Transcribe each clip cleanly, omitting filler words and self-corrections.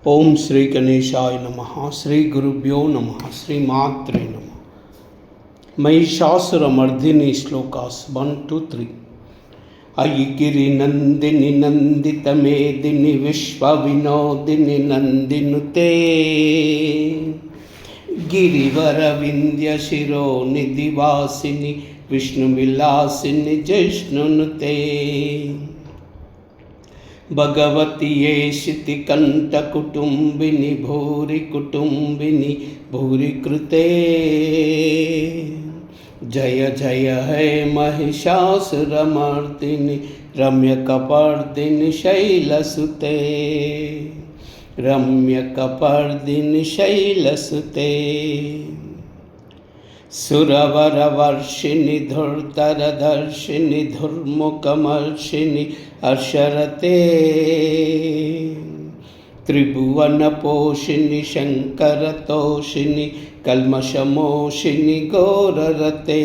ओम श्री गणेशाय नमः। श्री गुरुभ्यो नमः। श्री मात्रे नमः। महिषासुरमर्दिनी श्लोकास 1 to 3। अयि गिरिनंदिनि नंदित मेदिनि विश्वविनोदिनि नंदिनुते गिरिवर विंध्य शिरोनिधिवासिनि विष्णुविलासिनि जिष्णुनुते भगवती येशिति कंठकुटुंबिनि भूरि कुटुंबिनि भूरि कृते जय जय है महिषासुरमर्दिनि रम्यकपर्दिनि शैलसुते रम्यकपर्दिनि शैलसुते सुरवरवर्षिणि धुर्धरधर्षिणि धुर्मुखमर्षिणि अर्शरते त्रिभुवनपोषिणि शङ्करतोषिणि कल्मषमोषिणि घोररते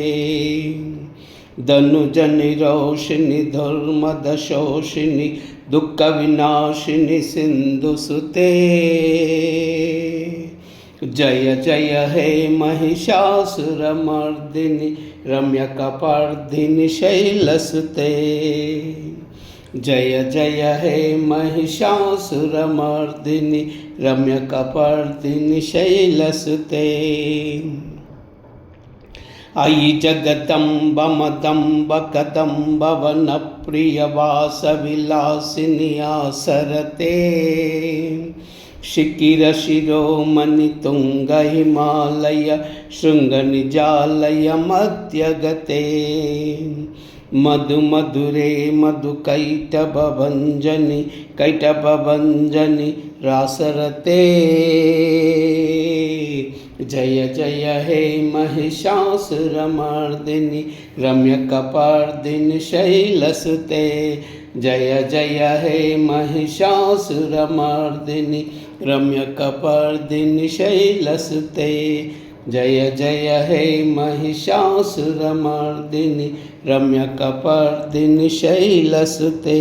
धनुजनिरोषिणि धर्मदशोषिणि दुःखविनाशिनि सिन्धुसुते जय जय हे महिषासुरमर्दिनि रम्यकपर्दिनि शैलसुते जय जय हे महिषासुरमर्दिनि रम्यकपर्दिनि शैलसुते अयि जगदम्ब मदम्ब कदम्ब वनप्रियवासविलासिनि आसरते शिखिरशिरोमणि तुंग हिमालय शृंगनिजालय मध्यगते मधुमधुरे मधुकैटभभञ्जनि कैटभभञ्जनि रासरते जय जय हे महिषासुरमर्दिनि रम्यकपर्दिनि शैलसुते जय जय हे महिषासुरमर्दिनि रम्यकपर्दिनि शैलसुते जय जय हे महिषासुरमर्दिनि रम्यकपर्दिनि शैलसुते।